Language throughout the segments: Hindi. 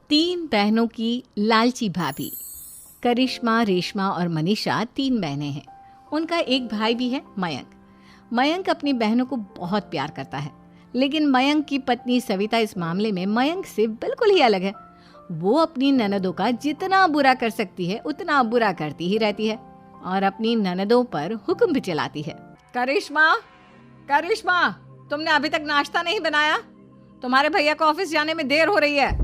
तीन बहनों की लालची भाभी। करिश्मा, रेशमा और मनीषा तीन बहनें हैं। उनका एक भाई भी है, मयंक। मयंक अपनी बहनों को बहुत प्यार करता है, लेकिन मयंक की पत्नी सविता इस मामले में मयंक से बिल्कुल ही अलग है। वो अपनी ननदों का जितना बुरा कर सकती है उतना बुरा करती ही रहती है और अपनी ननदों पर हुक्म भी चलाती है। करिश्मा, करिश्मा, तुमने अभी तक नाश्ता नहीं बनाया? तुम्हारे भैया को ऑफिस जाने में देर हो रही है।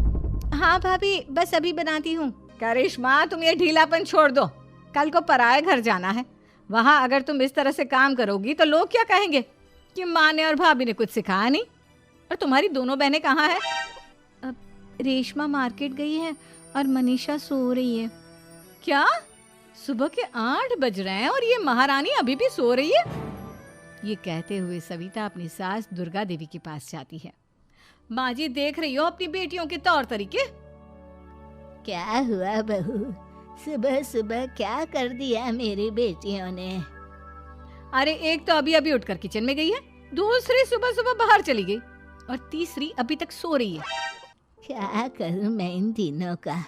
हाँ भाभी, बस अभी बनाती हूँ। करिश्मा, तुम ये ढीलापन छोड़ दो। कल को पराये घर जाना है। वहाँ अगर तुम इस तरह से काम करोगी तो लोग क्या कहेंगे कि माँ ने और भाभी ने कुछ सिखाया नहीं। और तुम्हारी दोनों बहनें कहाँ हैं? अब रेशमा मार्केट गई है और मनीषा सो रही है। क्या? सुबह के 8 बज रहे हैं और ये महारानी अभी भी सो रही है? ये कहते हुए सविता अपनी सास दुर्गा देवी के पास जाती है। माँ जी, देख रही हो अपनी बेटियों के तौर तरीके? क्या हुआ बहू, सुबह सुबह क्या कर दिया मेरी बेटियों ने? अरे एक तो अभी अभी उठकर किचन में गई है, दूसरी सुबह सुबह बाहर चली गई और तीसरी अभी तक सो रही है। क्या करूं मैं इन तीनों का?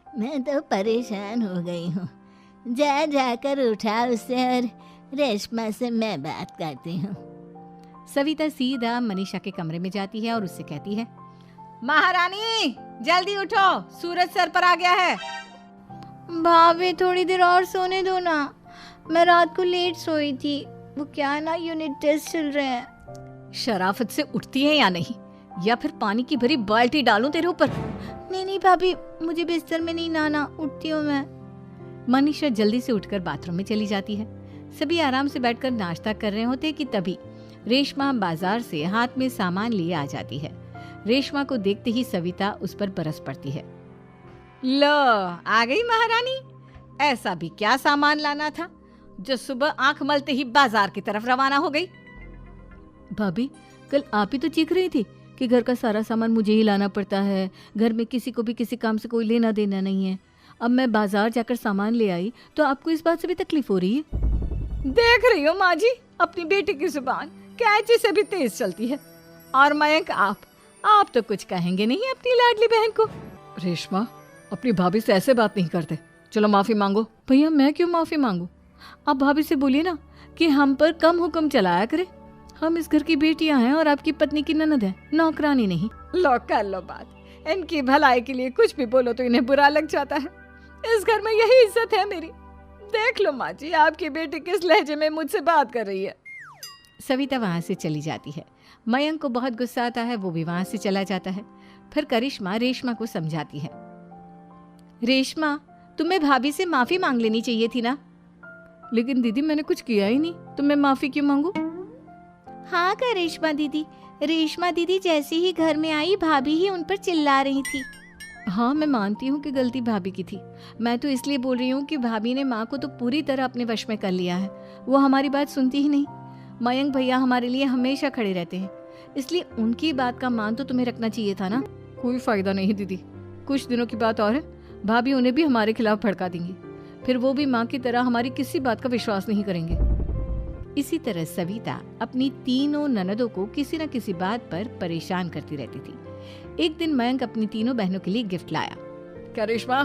मैं तो परेशान हो गई हूँ। जा जाकर उठा उसे और रेशमा से मैं बात करती हूँ। सविता सीधा मनीषा के कमरे में जाती है और उससे कहती है, महारानी जल्दी उठो, सूरज सर पर आ गया है। भाभी थोड़ी देर और सोने दो ना, मैं रात को लेट सोई थी। वो क्या ना, यूनिट टेस्ट चल रहे हैं। शराफत से उठती है या नहीं, या फिर पानी की भरी बाल्टी डालूं तेरे ऊपर? नहीं भाभी, मुझे बिस्तर में नहीं नहाना, उठती हूँ मैं। मनीषा जल्दी से उठकर बाथरूम में चली जाती है। सभी आराम से बैठकर नाश्ता कर रहे होते कि तभी रेशमा बाजार से हाथ में सामान लिए आ जाती है। रेशमा को देखते ही सविता उस पर बरस पड़ती है। लो, आ गई महारानी। ऐसा भी क्या सामान लाना था जो सुबह आंख मलते ही बाजार की तरफ रवाना हो गई? भाभी, कल आप ही तो चीख रही थी कि घर का सारा सामान मुझे ही लाना पड़ता है, घर में किसी को भी किसी काम से कोई लेना देना नहीं है। अब मैं बाजार जाकर सामान ले आई तो आपको इस बात से भी तकलीफ हो रही है? देख रही हो माँ जी, अपनी बेटी की जुबान कैंची से भी तेज चलती है। और मयंक, आप तो कुछ कहेंगे नहीं अपनी लाडली बहन को। रेशमा, अपनी भाभी से ऐसे बात नहीं करते। चलो माफी मांगो। भैया, मैं क्यों माफी मांगू? आप भाभी से बोलिए ना कि हम पर कम हुक्म चलाया करे। हम इस घर की बेटियां हैं और आपकी पत्नी की ननद है, नौकरानी नहीं। लो कर लो बात। इनकी भलाई के लिए कुछ भी बोलो तो इन्हें बुरा लग जाता है। इस घर में यही इज्जत है मेरी। देख लो माँ जी, आपकी बेटी किस लहजे में मुझसे बात कर रही है। सविता वहां से चली जाती है। मयंक को बहुत गुस्सा आता है, वो भी वहां से चला जाता है। फिर करिश्मा रेशमा को समझाती है, रेशमा, तुम्हें भाभी से माफी मांग लेनी चाहिए थी ना। लेकिन दीदी, मैंने कुछ किया ही नहीं, तो मैं माफी क्यों मांगू? हाँ करिश्मा दीदी, रेशमा दीदी जैसे ही घर में आई भाभी ही उन पर चिल्ला रही थी। हाँ, मैं मानती हूँ कि गलती भाभी की थी। मैं तो इसलिए बोल रही हूँ कि भाभी ने माँ को तो पूरी तरह अपने वश में कर लिया है। वो हमारी बात सुनती ही नहीं। मयंक भैया हमारे लिए हमेशा खड़े रहते हैं, इसलिए उनकी बात का मान तो तुम्हें रखना चाहिए था ना। कोई फायदा नहीं दीदी, कुछ दिनों की बात और है, भाभी उन्हें भी हमारे खिलाफ भड़का देंगी। फिर वो भी माँ की तरह हमारी किसी बात का विश्वास नहीं करेंगे। इसी तरह सविता अपनी तीनों ननदों को किसी न किसी बात पर परेशान करती रहती थी। एक दिन मयंक अपनी तीनों बहनों के लिए गिफ्ट लाया। क्या रेशमा,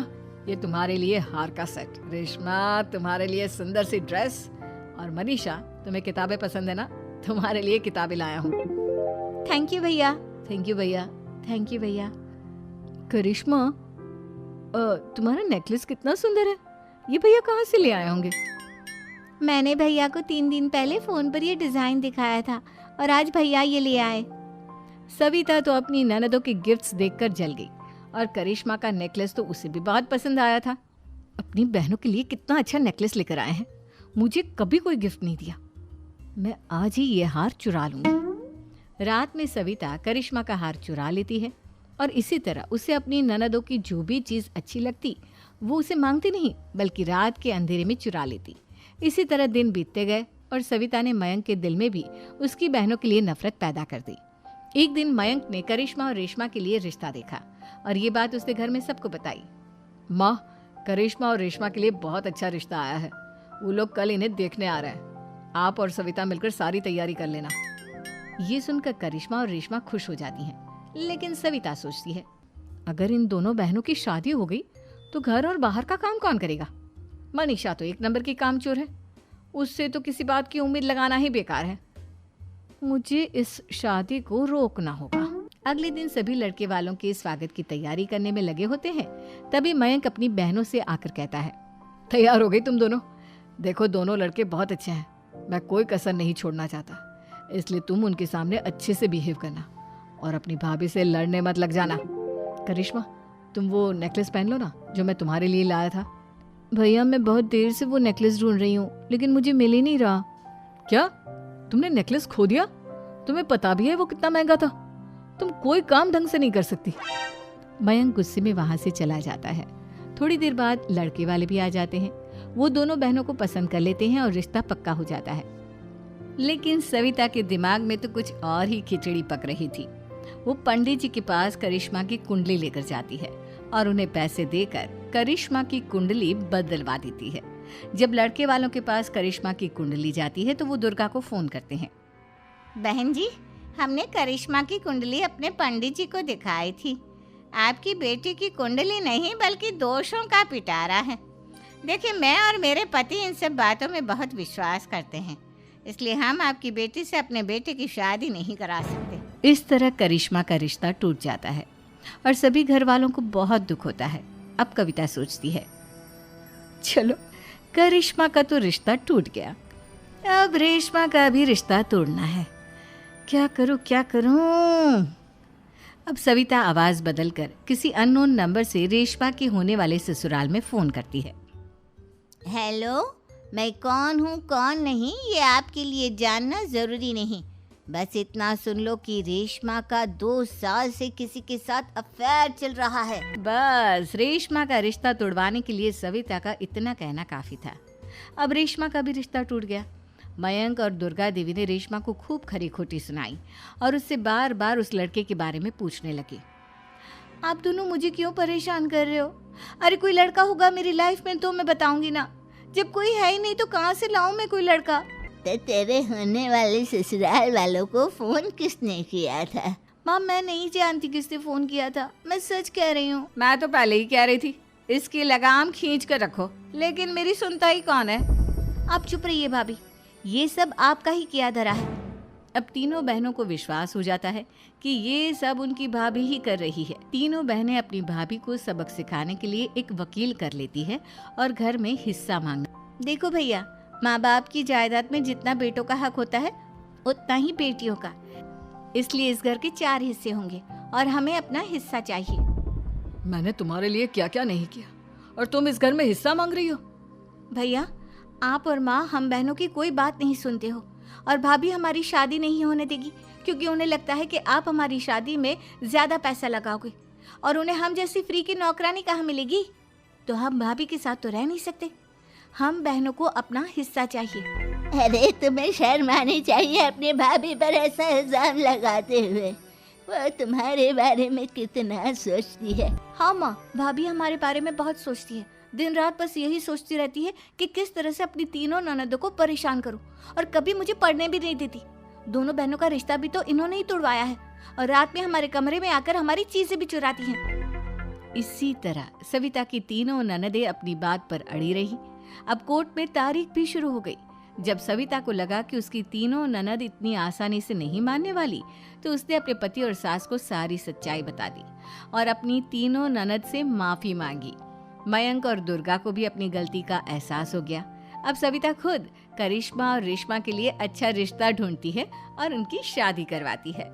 ये तुम्हारे लिए हार का सेट। रेशमा, तुम्हारे लिए सुंदर सी ड्रेस। और मनीषा, तुम्हें किताबें पसंद है ना, तुम्हारे लिए किताबें लाया हूँ। थैंक यू भैया। थैंक यू भैया। थैंक यू भैया। करिश्मा, तुम्हारा नेकलेस कितना सुंदर है, ये भैया कहाँ से ले आए होंगे? मैंने भैया को 3 दिन पहले फोन पर ये डिजाइन दिखाया था और आज भैया ये ले आए। सविता तो अपनी ननदों के गिफ्ट्स देखकर जल गई और करिश्मा का नेकलेस तो उसे भी बहुत पसंद आया था। अपनी बहनों के लिए कितना अच्छा नेकलेस लेकर आए हैं, मुझे कभी कोई गिफ्ट नहीं दिया। मैं आज ही ये हार चुरा लूंगी। रात में सविता करिश्मा का हार चुरा लेती है और इसी तरह उसे अपनी ननदों की जो भी चीज़ अच्छी लगती वो उसे मांगती नहीं, बल्कि रात के अंधेरे में चुरा लेती। इसी तरह दिन बीतते गए और सविता ने मयंक के दिल में भी उसकी बहनों के लिए नफरत पैदा कर दी। एक दिन मयंक ने करिश्मा और रेशमा के लिए रिश्ता देखा और ये बात उसने घर में सबको बताई। माँ, करिश्मा और रेशमा के लिए बहुत अच्छा रिश्ता आया है, वो लोग कल इन्हें देखने आ रहे हैं। आप और सविता मिलकर सारी तैयारी कर लेना। ये सुनकर करिश्मा और रेशमा खुश हो जाती हैं, लेकिन सविता सोचती है, अगर इन दोनों बहनों की शादी हो गई तो घर और बाहर का काम कौन करेगा? मनीषा तो एक नंबर की कामचोर है, उससे तो किसी बात की उम्मीद लगाना ही बेकार है। मुझे इस शादी को रोकना होगा। अगले दिन सभी लड़के वालों के स्वागत की तैयारी करने में लगे होते हैं। तभी मयंक अपनी बहनों से आकर कहता है, तैयार हो गई तुम दोनों? देखो दोनों लड़के बहुत अच्छे हैं, मैं कोई कसर नहीं छोड़ना चाहता, इसलिए तुम उनके सामने अच्छे से बिहेव करना और अपनी भाभी से लड़ने मत लग जाना। करिश्मा, तुम वो नेकलेस पहन लो ना जो मैं तुम्हारे लिए लाया था। भैया मैं बहुत देर से वो नेकलेस ढूंढ रही हूँ, लेकिन मुझे मिल ही नहीं रहा। क्या तुमने नेकलेस खो दिया? तुम्हें पता भी है वो कितना महंगा था? तुम कोई काम ढंग से नहीं कर सकती। मयंक गुस्से में वहां से चला जाता है। थोड़ी देर बाद लड़के वाले भी आ जाते हैं। वो दोनों बहनों को पसंद कर लेते हैं और रिश्ता पक्का हो जाता है। लेकिन सविता के दिमाग में तो कुछ और ही खिचड़ी पक रही थी। वो पंडित जी के पास करिश्मा की कुंडली लेकर जाती है और उन्हें पैसे देकर करिश्मा की कुंडली बदलवा देती है। जब लड़के वालों के पास करिश्मा की कुंडली जाती है तो वो दुर्गा को फोन करते हैं। बहन जी, हमने करिश्मा की कुंडली अपने पंडित जी को दिखाई थी। आपकी बेटी की कुंडली नहीं बल्कि दोषों का पिटारा है। देखिए, मैं और मेरे पति इन सब बातों में बहुत विश्वास करते हैं, इसलिए हम आपकी बेटी से अपने बेटे की शादी नहीं करा सकते। इस तरह करिश्मा का रिश्ता टूट जाता है और सभी घर वालों को बहुत दुख होता है। अब कविता सोचती है, चलो करिश्मा का तो रिश्ता टूट गया, अब रेशमा का भी रिश्ता तोड़ना है। क्या करूं? अब सविता आवाज बदलकर किसी अननोन नंबर से रेशमा के होने वाले ससुराल में फोन करती है। हेलो, मैं कौन हूँ कौन नहीं ये आपके लिए जानना जरूरी नहीं, बस इतना सुन लो कि रेशमा का 2 साल से किसी के साथ अफेयर चल रहा है। बस रेशमा का रिश्ता तोड़वाने के लिए सविता का इतना कहना काफी था। अब रेशमा का भी रिश्ता टूट गया। मयंक और दुर्गा देवी ने रेशमा को खूब खरी खोटी सुनाई और उससे बार बार उस लड़के के बारे में पूछने लगी। आप दोनों मुझे क्यों परेशान कर रहे हो? अरे कोई लड़का होगा मेरी लाइफ में तो मैं बताऊंगी ना, जब कोई है ही नहीं तो कहाँ से लाऊं मैं कोई लड़का? तो तेरे होने वाले ससुराल वालों को फोन किसने किया था? माँ मैं नहीं जानती किसने फोन किया था, मैं सच कह रही हूँ। मैं तो पहले ही कह रही थी इसकी लगाम खींच कर रखो, लेकिन मेरी सुनता ही कौन है। आप चुप रहिए भाभी, ये सब आपका ही किया धरा है। अब तीनों बहनों को विश्वास हो जाता है कि ये सब उनकी भाभी ही कर रही है। तीनों बहनें अपनी भाभी को सबक सिखाने के लिए एक वकील कर लेती है और घर में हिस्सा मांगना। देखो भैया, माँ बाप की जायदाद में जितना बेटों का हक होता है उतना ही बेटियों का, इसलिए इस घर के 4 हिस्से होंगे और हमें अपना हिस्सा चाहिए। मैंने तुम्हारे लिए क्या क्या नहीं किया और तुम इस घर में हिस्सा मांग रही हो? भैया, आप और माँ हम बहनों की कोई बात नहीं सुनते हो और भाभी हमारी शादी नहीं होने देगी क्योंकि उन्हें लगता है कि आप हमारी शादी में ज्यादा पैसा लगाओगे और उन्हें हम जैसी फ्री की नौकरानी कहाँ मिलेगी। तो हम भाभी के साथ तो रह नहीं सकते, हम बहनों को अपना हिस्सा चाहिए। अरे तुम्हें शर्म आनी चाहिए अपनी भाभी पर ऐसा इल्जाम लगाते हुए। वो तुम्हारे बारे में कितना सोचती है। हाँ माँ, भाभी हमारे बारे में बहुत सोचती है, दिन रात बस यही सोचती रहती है कि किस तरह से अपनी तीनों ननदों को परेशान करूं और कभी मुझे पढ़ने भी नहीं देती। दोनों बहनों का रिश्ता भी तो इन्होंने ही तोड़वाया है और रात में हमारे कमरे में आकर हमारी चीजें भी चुराती हैं। इसी तरह सविता की तीनों ननदें अपनी बात पर अड़ी रही। अब कोर्ट में तारीख भी शुरू हो गई। जब सविता को लगा कि उसकी तीनों ननद इतनी आसानी से नहीं मानने वाली, तो उसने अपने पति और सास को सारी सच्चाई बता दी और अपनी तीनों ननद से माफी मांगी। मयंक और दुर्गा को भी अपनी गलती का एहसास हो गया। अब सविता खुद करिश्मा और रेशमा के लिए अच्छा रिश्ता ढूंढती है और उनकी शादी करवाती है।